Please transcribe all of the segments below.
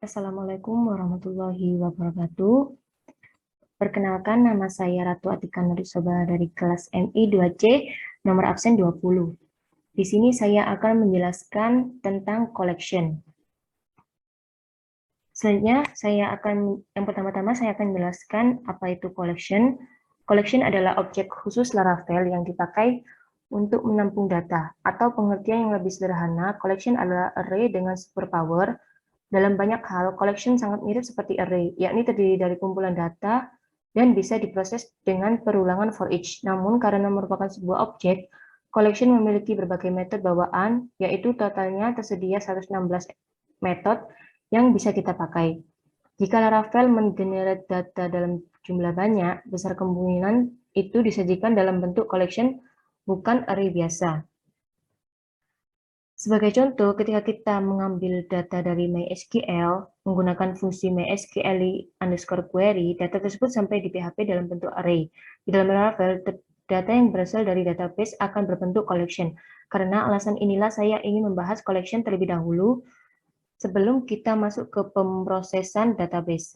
Assalamualaikum warahmatullahi wabarakatuh. Perkenalkan, nama saya Ratu Atika Nurisoba dari kelas MI 2C, nomor absen 20. Di sini saya akan menjelaskan tentang collection. Selanjutnya, yang pertama-tama saya akan menjelaskan apa itu collection. Collection adalah objek khusus Laravel yang dipakai untuk menampung data. Atau pengertian yang lebih sederhana, collection adalah array dengan superpower. Dalam banyak hal, collection sangat mirip seperti array, yakni terdiri dari kumpulan data dan bisa diproses dengan perulangan for each. Namun, karena merupakan sebuah objek, collection memiliki berbagai metode bawaan, yaitu totalnya tersedia 116 metode yang bisa kita pakai. Jika Laravel menggenerate data dalam jumlah banyak, besar kemungkinan itu disajikan dalam bentuk collection, bukan array biasa. Sebagai contoh, ketika kita mengambil data dari MySQL menggunakan fungsi MySQL_query, data tersebut sampai di PHP dalam bentuk array. Di dalam Laravel, data yang berasal dari database akan berbentuk collection. Karena alasan inilah saya ingin membahas collection terlebih dahulu sebelum kita masuk ke pemrosesan database.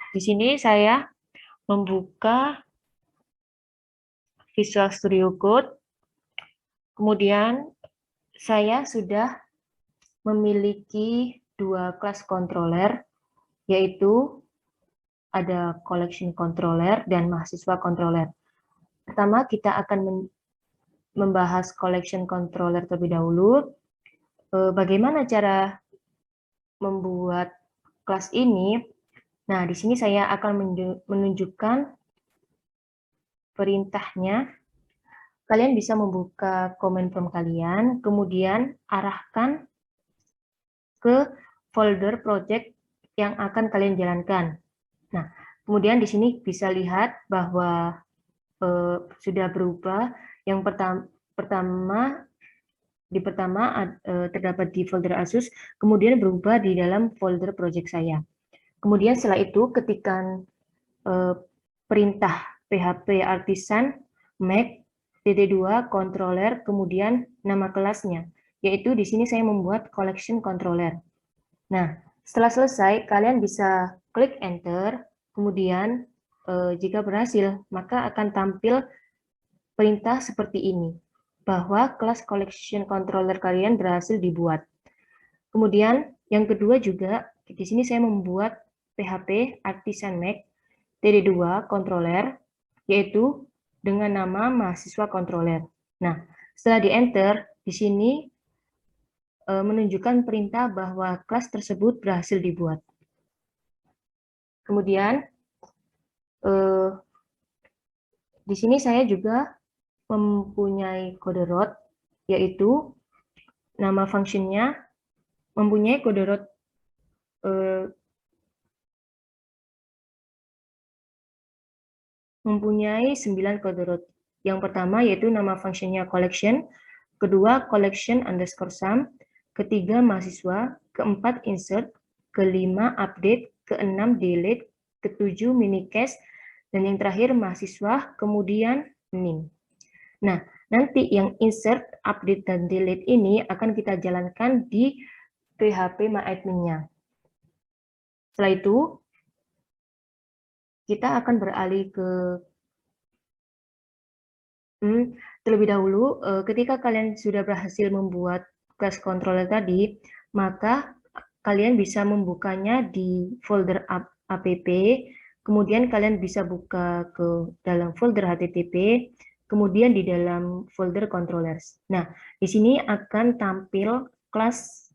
Di sini saya membuka Visual Studio Code. Kemudian saya sudah memiliki dua kelas controller, yaitu ada collection controller dan mahasiswa controller. Pertama, kita akan membahas collection controller terlebih dahulu. Bagaimana cara membuat kelas ini? Nah, di sini saya akan menunjukkan perintahnya. Kalian bisa membuka command prompt kalian, kemudian arahkan ke folder project yang akan kalian jalankan. Nah, kemudian di sini bisa lihat bahwa sudah berubah. Yang pertama terdapat di folder Asus, kemudian berubah di dalam folder project saya. Kemudian setelah itu ketikkan perintah php artisan make dd2 controller, kemudian nama kelasnya, yaitu di sini saya membuat collection controller. Nah, setelah selesai, kalian bisa klik enter, kemudian jika berhasil, maka akan tampil perintah seperti ini, bahwa kelas collection controller kalian berhasil dibuat. Kemudian, yang kedua juga, di sini saya membuat php artisan make dd2 controller, yaitu dengan nama mahasiswa controller. Nah, setelah di enter, di sini menunjukkan perintah bahwa kelas tersebut berhasil dibuat. Kemudian, di sini saya juga mempunyai kode root, yaitu nama functionnya mempunyai kode root mempunyai 9 kode root. Yang pertama yaitu nama functionnya collection, kedua collection_sum, ketiga mahasiswa, keempat insert, kelima update, keenam delete, ketujuh minicast, dan yang terakhir mahasiswa, kemudian nim. Nah, nanti yang insert, update, dan delete ini akan kita jalankan di PHP MyAdmin-nya. Setelah itu, kita akan beralih ke terlebih dahulu, ketika kalian sudah berhasil membuat class controller tadi, maka kalian bisa membukanya di folder app, kemudian kalian bisa buka ke dalam folder http, kemudian di dalam folder controllers. Nah, di sini akan tampil kelas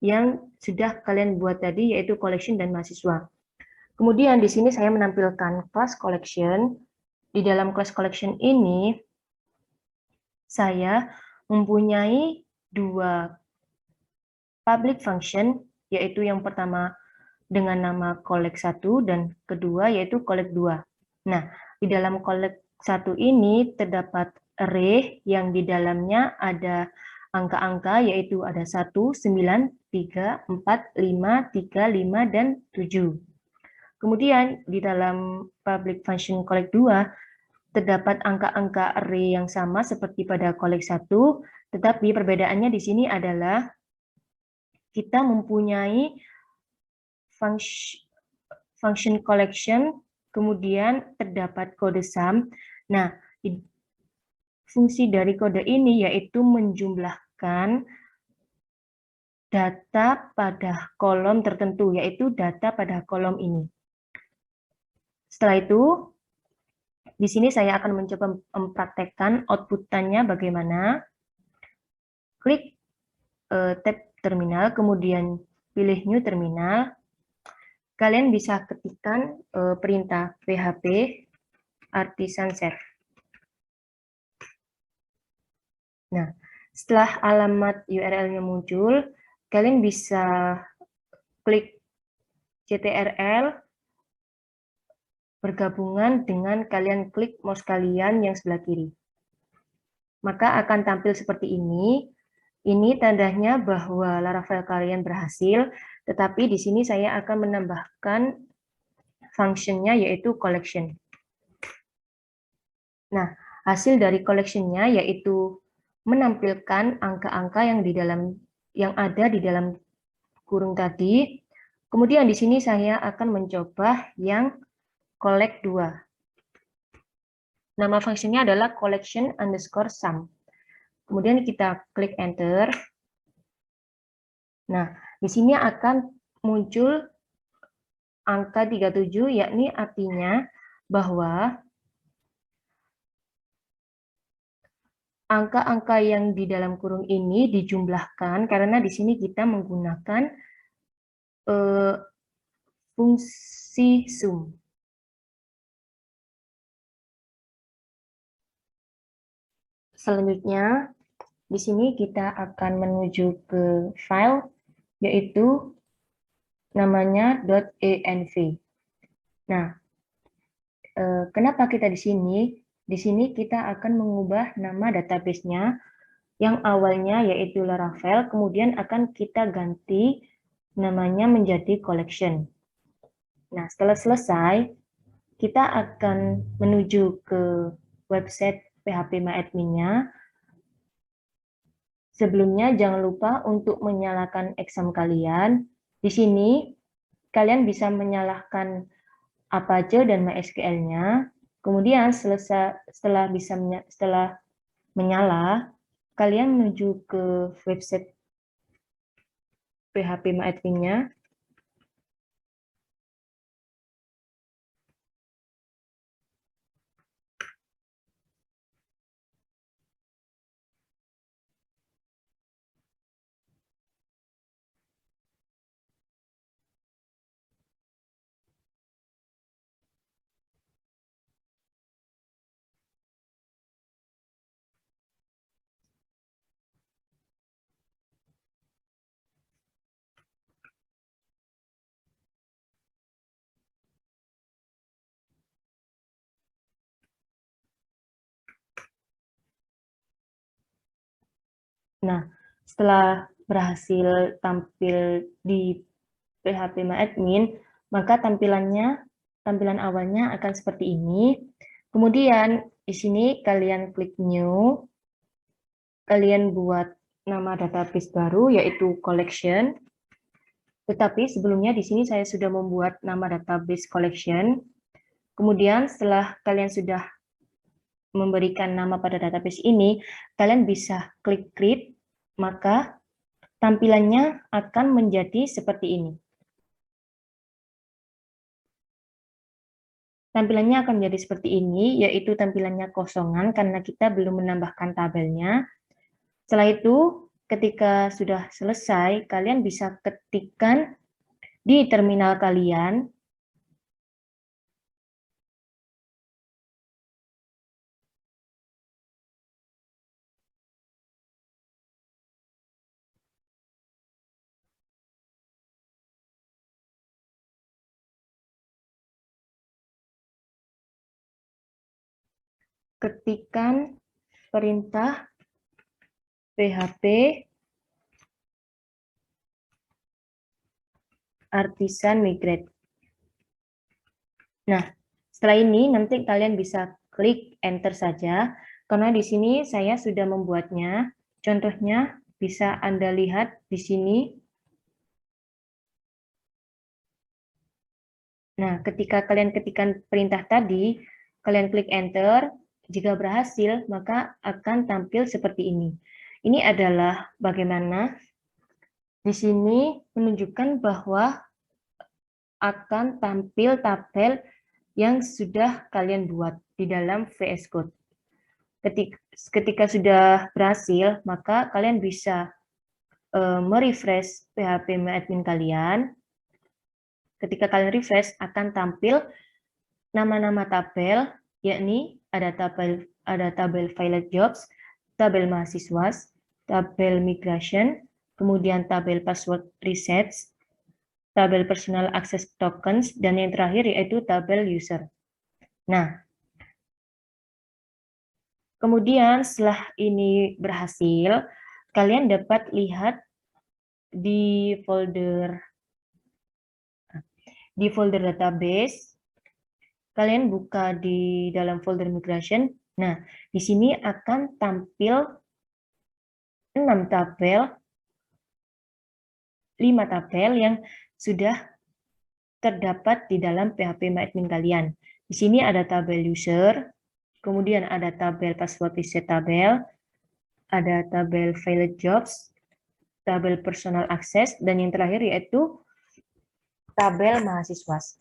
yang sudah kalian buat tadi, yaitu collection dan mahasiswa. Kemudian di sini saya menampilkan kelas collection. Di dalam kelas collection ini, saya mempunyai dua public function, yaitu yang pertama dengan nama collect1 dan kedua yaitu collect2. Nah, di dalam collect1 ini terdapat array yang di dalamnya ada angka-angka, yaitu ada 1, 9, 3, 4, 5, 3, 5, dan 7. Kemudian di dalam public function collect2 terdapat angka-angka array yang sama seperti pada collect1, tetapi perbedaannya di sini adalah kita mempunyai function collection, kemudian terdapat kode sum. Nah, fungsi dari kode ini yaitu menjumlahkan data pada kolom tertentu, yaitu data pada kolom ini. Setelah itu, di sini saya akan mencoba mempraktekkan output-nya bagaimana. Klik tab terminal, kemudian pilih new terminal. Kalian bisa ketikkan perintah php artisan set. Nah, setelah alamat URL-nya muncul, kalian bisa klik ctrl bergabungan dengan kalian klik mouse kalian yang sebelah kiri. Maka akan tampil seperti ini. Ini tandanya bahwa Laravel kalian berhasil, tetapi di sini saya akan menambahkan fungsinya yaitu collection. Nah, hasil dari collection-nya yaitu menampilkan angka-angka yang ada di dalam kurung tadi. Kemudian di sini saya akan mencoba yang collect 2. Nama fungsinya adalah collection underscore sum. Kemudian kita klik enter. Nah, di sini akan muncul angka 37, yakni artinya bahwa angka-angka yang di dalam kurung ini dijumlahkan karena di sini kita menggunakan fungsi sum. Selanjutnya, di sini kita akan menuju ke file, yaitu namanya .env. Nah, kenapa kita di sini? Di sini kita akan mengubah nama database-nya yang awalnya yaitu Laravel, kemudian akan kita ganti namanya menjadi collection. Nah, setelah selesai, kita akan menuju ke website phpMyAdmin-nya. Sebelumnya, jangan lupa untuk menyalakan exam kalian. Di sini, kalian bisa menyalakan Apache dan MySQL-nya. Kemudian, setelah menyala, kalian menuju ke website phpMyAdmin-nya. Nah, setelah berhasil tampil di phpMyAdmin, maka tampilan awalnya akan seperti ini. Kemudian di sini kalian klik new, kalian buat nama database baru yaitu collection. Tetapi sebelumnya di sini saya sudah membuat nama database collection. Kemudian setelah kalian sudah memberikan nama pada database ini, kalian bisa klik create, maka tampilannya akan menjadi seperti ini. Tampilannya akan menjadi seperti ini, yaitu tampilannya kosongan karena kita belum menambahkan tabelnya. Setelah itu, ketika sudah selesai, kalian bisa ketikkan di terminal kalian ketikkan perintah php artisan migrate. Nah, setelah ini nanti kalian bisa klik enter saja, karena di sini saya sudah membuatnya. Contohnya bisa Anda lihat di sini. Nah, ketika kalian ketikkan perintah tadi, kalian klik enter. Jika berhasil, maka akan tampil seperti ini. Ini adalah bagaimana di sini menunjukkan bahwa akan tampil tabel yang sudah kalian buat di dalam VS Code. Ketika sudah berhasil, maka kalian bisa merefresh PHP MyAdmin kalian. Ketika kalian refresh, akan tampil nama-nama tabel, yakni ada tabel Pilot Jobs, tabel mahasiswa, tabel migration, kemudian tabel password resets, tabel personal access tokens, dan yang terakhir yaitu tabel user. Nah, kemudian setelah ini berhasil, kalian dapat lihat di folder database. Kalian buka di dalam folder migration. Nah, di sini akan tampil 6 tabel, 5 tabel yang sudah terdapat di dalam PHP MyAdmin kalian. Di sini ada tabel user, kemudian ada tabel password reset tabel, ada tabel Pilot Jobs, tabel personal access, dan yang terakhir yaitu tabel mahasiswa.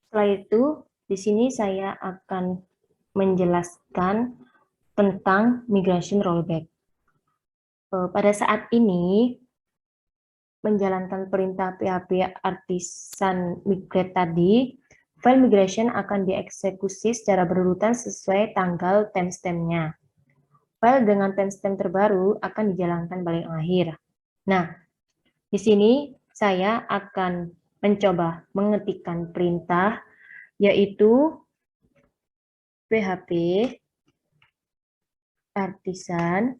Setelah itu, di sini saya akan menjelaskan tentang migration rollback. Pada saat ini, menjalankan perintah PHP Artisan Migrate tadi, file migration akan dieksekusi secara berurutan sesuai tanggal timestamp-nya. File dengan timestamp terbaru akan dijalankan paling akhir. Nah, di sini saya akan mencoba mengetikkan perintah, yaitu PHP Artisan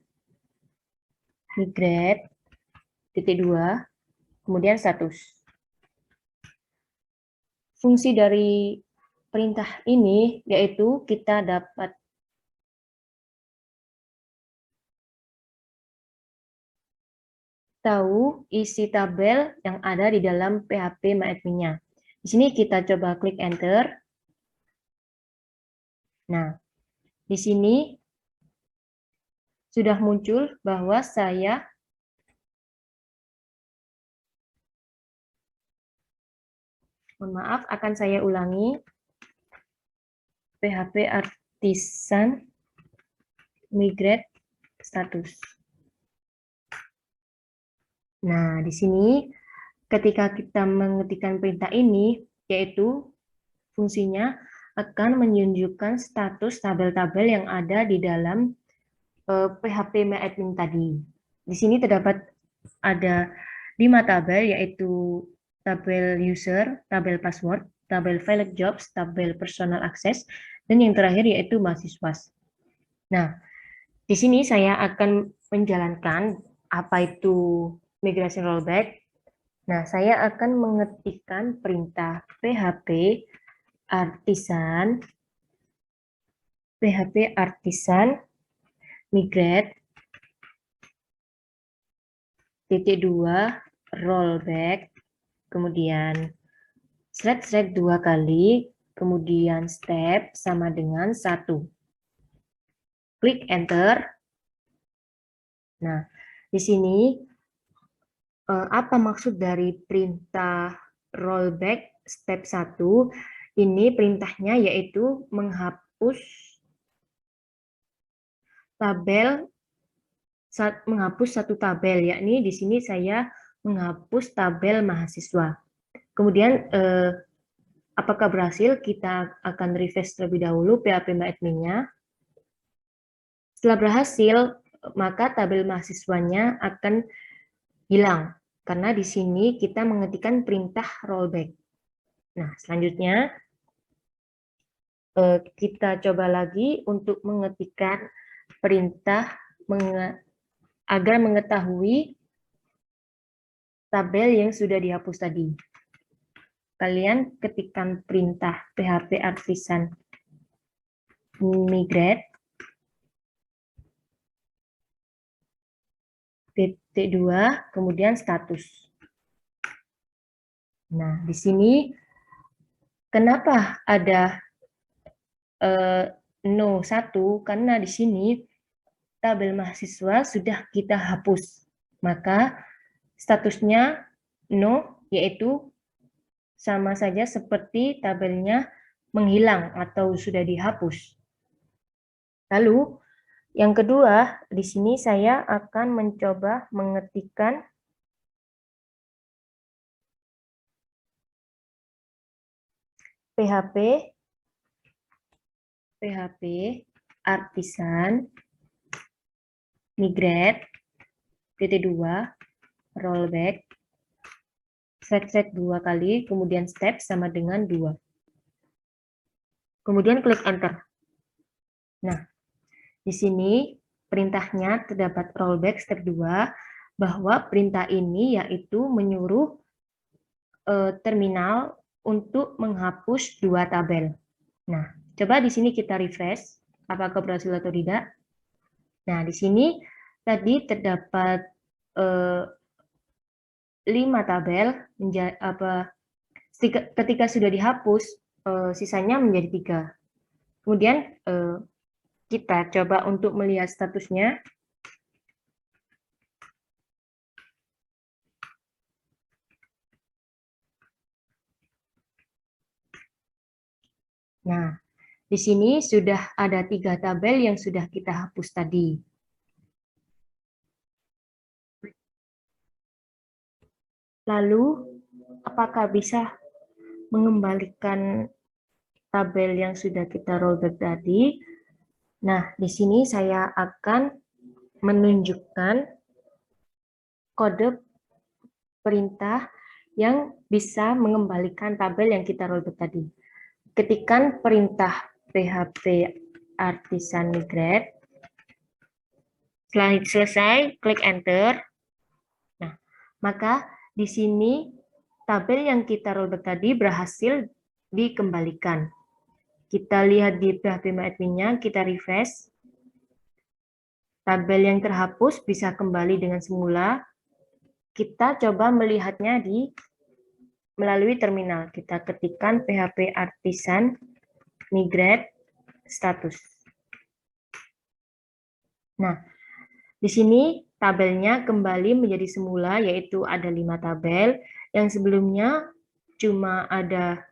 Migrate -2, kemudian status. Fungsi dari perintah ini yaitu kita dapat tahu isi tabel yang ada di dalam PHP MyAdmin-nya. Di sini kita coba klik enter. Nah, di sini sudah muncul bahwa saya akan saya ulangi. PHP Artisan Migrate status. Nah, di sini ketika kita mengetikkan perintah ini, yaitu fungsinya akan menunjukkan status tabel-tabel yang ada di dalam PHP MyAdmin tadi. Di sini terdapat ada 5 tabel, yaitu tabel user, tabel password, tabel Pilot Jobs, tabel personal access, dan yang terakhir yaitu mahasiswa. Nah, di sini saya akan menjalankan apa itu migration rollback. Nah, saya akan mengetikkan perintah PHP Artisan migrate -2 rollback, kemudian thread 2 kali, kemudian step sama dengan 1. Klik enter. Nah, di sini apa maksud dari perintah rollback step 1? Ini perintahnya yaitu menghapus satu tabel, yakni di sini saya menghapus tabel mahasiswa. Kemudian apakah berhasil? Kita akan refresh terlebih dahulu PHP MyAdmin-nya. Setelah berhasil, maka tabel mahasiswanya akan hilang karena di sini kita mengetikkan perintah rollback. Nah, selanjutnya kita coba lagi untuk mengetikkan perintah agar mengetahui tabel yang sudah dihapus tadi. Kalian ketikkan perintah PHP Artisan Migrate titik 2, kemudian status. Nah, di sini kenapa ada no 1? Karena di sini tabel mahasiswa sudah kita hapus. Maka statusnya no, yaitu sama saja seperti tabelnya menghilang atau sudah dihapus. Lalu, yang kedua, di sini saya akan mencoba mengetikkan PHP artisan migrate PT2 rollback set 2 kali, kemudian step sama dengan 2. Kemudian klik enter. Nah, di sini perintahnya terdapat rollback step 2, bahwa perintah ini yaitu menyuruh terminal untuk menghapus 2 tabel. Nah, coba di sini kita refresh, apakah berhasil atau tidak. Nah, di sini tadi terdapat 5 tabel, ketika sudah dihapus, sisanya menjadi 3. Kemudian kita coba untuk melihat statusnya. Nah, di sini sudah ada 3 tabel yang sudah kita hapus tadi. Lalu, apakah bisa mengembalikan tabel yang sudah kita rollback tadi? Nah, di sini saya akan menunjukkan kode perintah yang bisa mengembalikan tabel yang kita rollback tadi. Ketikkan perintah PHP artisan migrate. Setelah selesai, klik enter. Nah, maka di sini tabel yang kita rollback tadi berhasil dikembalikan. Kita lihat di PHP MyAdmin-nya, kita refresh. Tabel yang terhapus bisa kembali dengan semula. Kita coba melihatnya melalui terminal. Kita ketikkan PHP artisan migrate status. Nah, di sini tabelnya kembali menjadi semula, yaitu ada 5 tabel. Yang sebelumnya cuma ada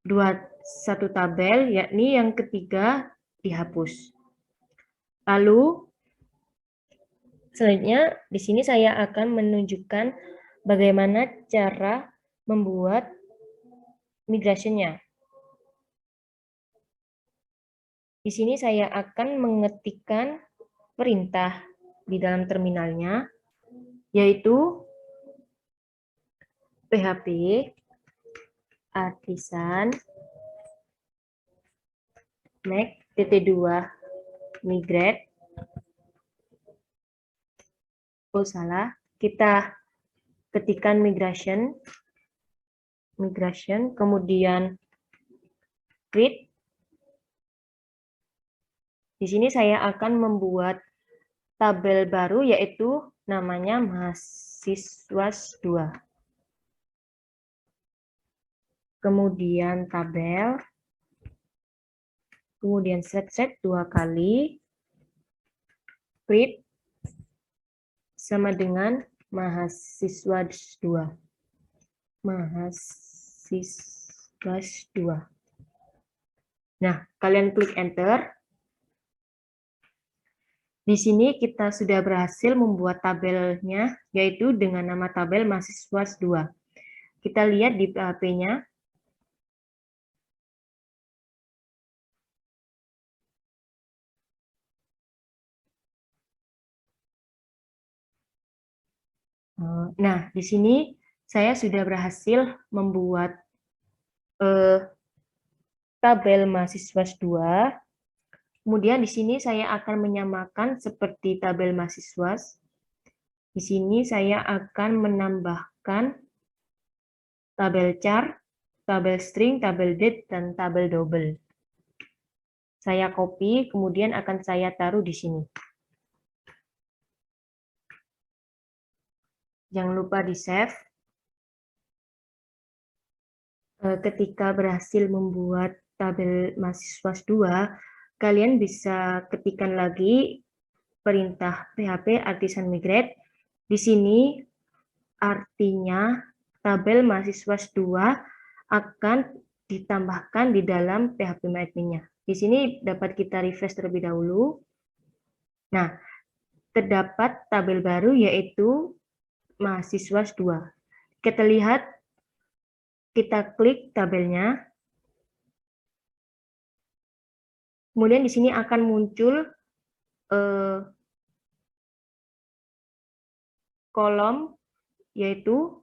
1 tabel, yakni yang ketiga dihapus. Lalu, selanjutnya di sini saya akan menunjukkan bagaimana cara membuat migration-nya. Di sini saya akan mengetikkan perintah di dalam terminalnya, yaitu PHP artisan make PT2 migrate. Oh, salah. Kita ketikkan migration, kemudian create. Di sini saya akan membuat tabel baru, yaitu namanya mahasiswa 2. Kemudian tabel, kemudian set 2 kali, create sama dengan mahasiswa 2. Mahasiswa 2. Nah, kalian klik enter. Di sini kita sudah berhasil membuat tabelnya, yaitu dengan nama tabel mahasiswa 2. Kita lihat di PHP-nya. Nah, di sini saya sudah berhasil membuat tabel mahasiswa 2. Kemudian di sini saya akan menyamakan seperti tabel mahasiswa. Di sini saya akan menambahkan tabel char, tabel string, tabel date, dan tabel double. Saya copy, kemudian akan saya taruh di sini. Jangan lupa di-save. Ketika berhasil membuat tabel mahasiswa 2, kalian bisa ketikkan lagi perintah PHP Artisan Migrate. Di sini artinya tabel mahasiswa 2 akan ditambahkan di dalam PHP MyAdmin-nya. Di sini dapat kita refresh terlebih dahulu. Nah, terdapat tabel baru yaitu mahasiswa 2. Kita lihat, kita klik tabelnya. Kemudian di sini akan muncul kolom, yaitu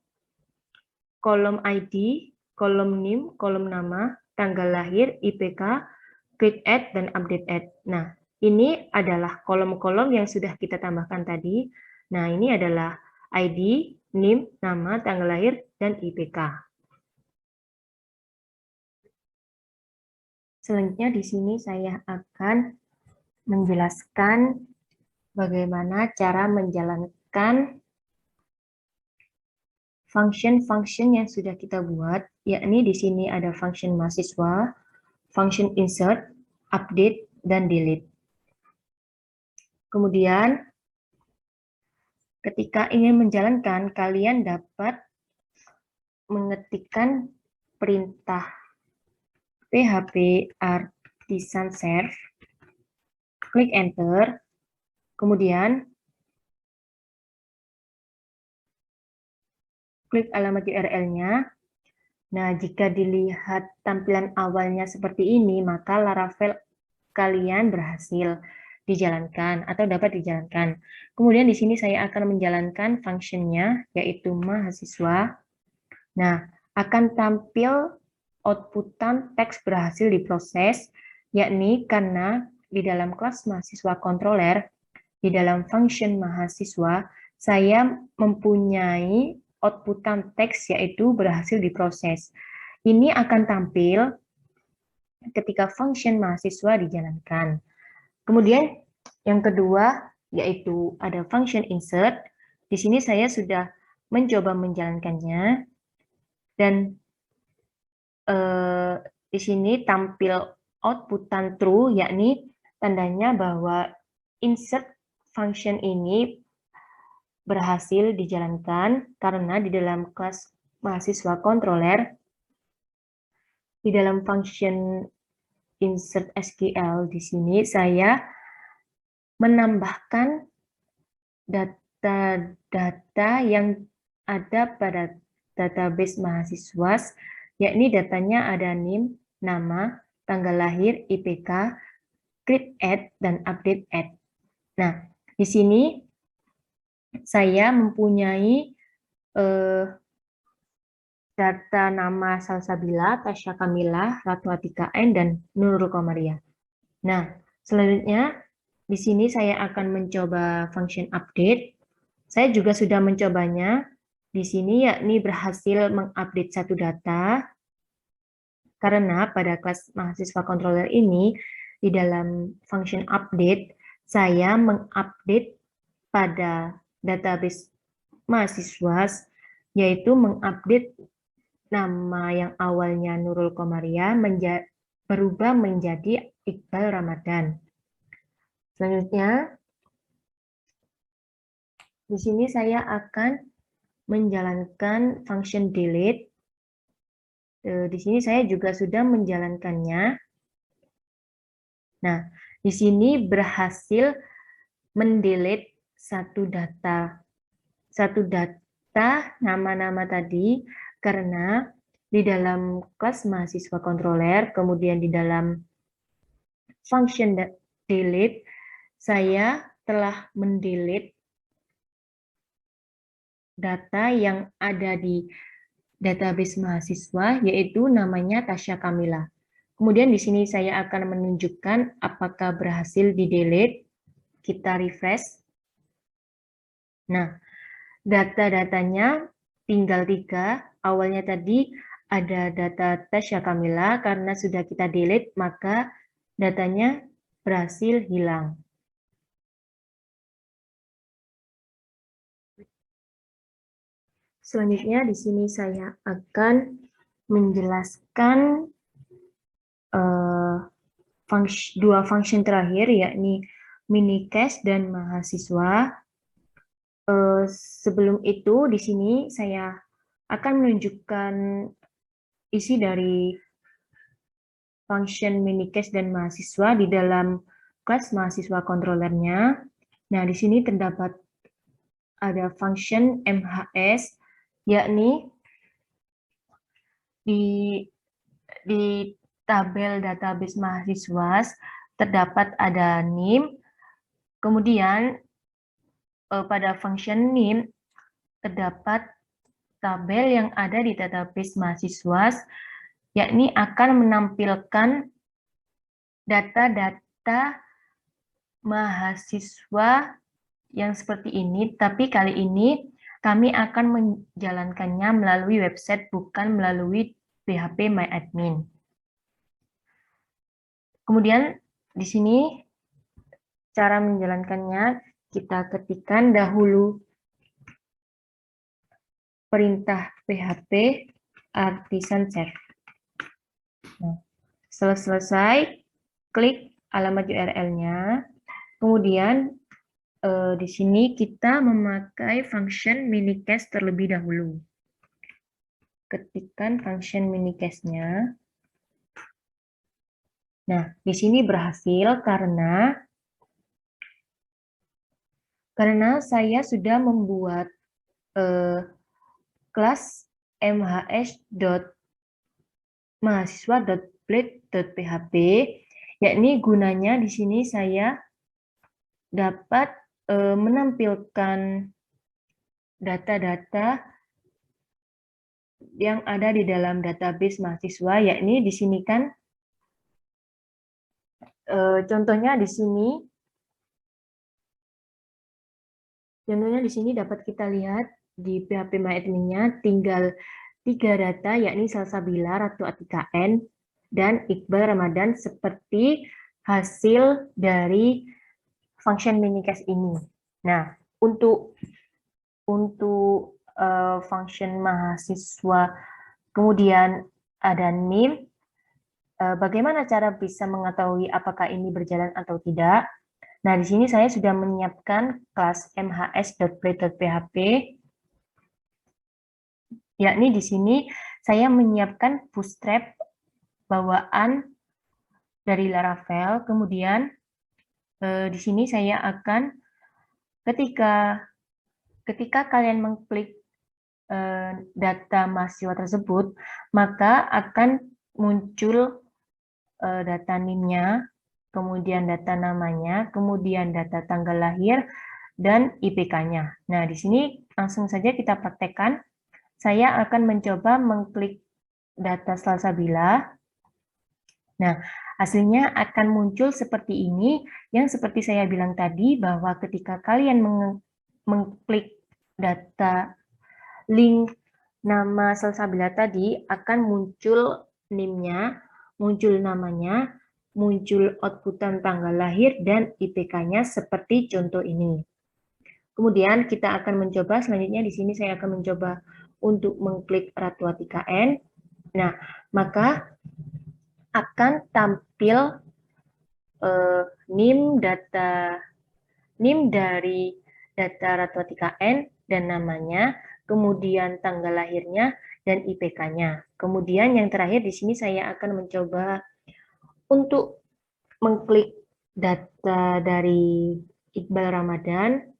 kolom ID, kolom NIM, kolom nama, tanggal lahir, IPK, create add, dan update add. Nah, ini adalah kolom-kolom yang sudah kita tambahkan tadi. Nah, ini adalah ID, NIM, nama, tanggal lahir, dan IPK. Selanjutnya di sini saya akan menjelaskan bagaimana cara menjalankan function-function yang sudah kita buat, yakni di sini ada function mahasiswa, function insert, update, dan delete. Kemudian, ketika ingin menjalankan, kalian dapat mengetikkan perintah PHP artisan serve, klik enter, kemudian klik alamat URL-nya. Nah, jika dilihat tampilan awalnya seperti ini, maka Laravel kalian berhasil dijalankan atau dapat dijalankan. Kemudian di sini saya akan menjalankan fungsinya, yaitu mahasiswa. Nah, akan tampil outputan teks berhasil diproses, yakni karena di dalam kelas mahasiswa controller, di dalam function mahasiswa, saya mempunyai outputan teks yaitu berhasil diproses. Ini akan tampil ketika function mahasiswa dijalankan. Kemudian yang kedua yaitu ada function insert. Di sini saya sudah mencoba menjalankannya dan di sini tampil outputan true, yakni tandanya bahwa insert function ini berhasil dijalankan karena di dalam kelas mahasiswa controller, di dalam function insert SQL di sini saya menambahkan data-data yang ada pada database mahasiswa, yakni datanya ada NIM, nama, tanggal lahir, IPK, create add, dan update add. Nah, di sini saya mempunyai data nama Salsabila, Tasya Kamila, Ratu Atika N, dan Nurul Komaria. Nah, selanjutnya di sini saya akan mencoba function update. Saya juga sudah mencobanya. Di sini yakni berhasil mengupdate satu data karena pada kelas mahasiswa controller ini di dalam function update saya mengupdate pada database mahasiswa, yaitu mengupdate nama yang awalnya Nurul Komaria berubah menjadi Iqbal Ramadan. Selanjutnya, di sini saya akan menjalankan function delete. Di sini saya juga sudah menjalankannya. Nah, di sini berhasil mendelete satu data nama-nama tadi karena di dalam kelas mahasiswa controller, kemudian di dalam function delete, saya telah mendelete data yang ada di database mahasiswa, yaitu namanya Tasya Kamila. Kemudian di sini saya akan menunjukkan apakah berhasil di-delete. Kita refresh. Nah, data-datanya tinggal 3. Awalnya tadi ada data Tasya Kamila, karena sudah kita delete, maka datanya berhasil hilang. Selanjutnya di sini saya akan menjelaskan dua function terakhir, yakni minicast dan mahasiswa. Sebelum itu, di sini saya akan menunjukkan isi dari function minicast dan mahasiswa di dalam kelas mahasiswa controllernya. Nah, di sini terdapat ada function MHS, yakni di tabel database mahasiswa terdapat ada NIM, kemudian pada function NIM terdapat tabel yang ada di database mahasiswa, yakni akan menampilkan data-data mahasiswa yang seperti ini, tapi kali ini kami akan menjalankannya melalui website, bukan melalui PHP MyAdmin. Kemudian di sini cara menjalankannya, kita ketikkan dahulu perintah PHP artisan serve. Nah, setelah selesai, klik alamat URL-nya. Kemudian di sini kita memakai function minicast terlebih dahulu. Ketikkan function minicast-nya. Nah, di sini berhasil karena saya sudah membuat kelas mhs.mahasiswa.blade.php, yakni gunanya di sini saya dapat menampilkan data-data yang ada di dalam database mahasiswa, yakni di sini kan contohnya di sini dapat kita lihat di PHP MyAdmin-nya tinggal 3 data, yakni Salsabila, Ratu Atika N, dan Iqbal Ramadan seperti hasil dari function minicast ini. Nah, untuk function mahasiswa, kemudian ada NIM, bagaimana cara bisa mengetahui apakah ini berjalan atau tidak? Nah, di sini saya sudah menyiapkan kelas mhs.play.php, yakni di sini saya menyiapkan bootstrap bawaan dari Laravel. Kemudian di sini saya akan ketika kalian mengklik data mahasiswa tersebut, maka akan muncul data NIM-nya, kemudian data namanya, kemudian data tanggal lahir, dan IPK-nya. Nah, di sini langsung saja kita praktekkan. Saya akan mencoba mengklik data Salsabila. Nah, hasilnya akan muncul seperti ini, yang seperti saya bilang tadi, bahwa ketika kalian mengklik data link nama Salsabila tadi, akan muncul NIM-nya, muncul namanya, muncul outputan tanggal lahir, dan IPK-nya seperti contoh ini. Kemudian kita akan mencoba, selanjutnya di sini saya akan mencoba untuk mengklik Ratu Atika N. Nah, maka akan tampil NIM dari data Ratu Atika N dan namanya, kemudian tanggal lahirnya, dan IPK-nya. Kemudian yang terakhir di sini saya akan mencoba untuk mengklik data dari Iqbal Ramadan,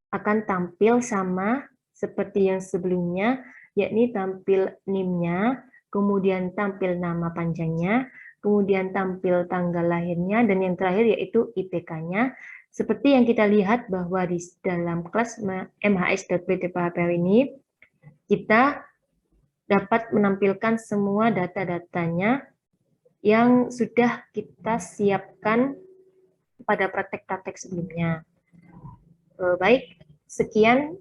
akan tampil sama seperti yang sebelumnya, yakni tampil NIM-nya, kemudian tampil nama panjangnya, kemudian tampil tanggal lahirnya, dan yang terakhir yaitu IPK-nya. Seperti yang kita lihat bahwa di dalam kelas mhs.play.php ini, kita dapat menampilkan semua data-datanya yang sudah kita siapkan pada praktek-praktek sebelumnya. Baik, sekian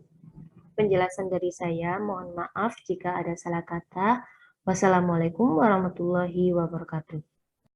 penjelasan dari saya. Mohon maaf jika ada salah kata. Wassalamualaikum warahmatullahi wabarakatuh.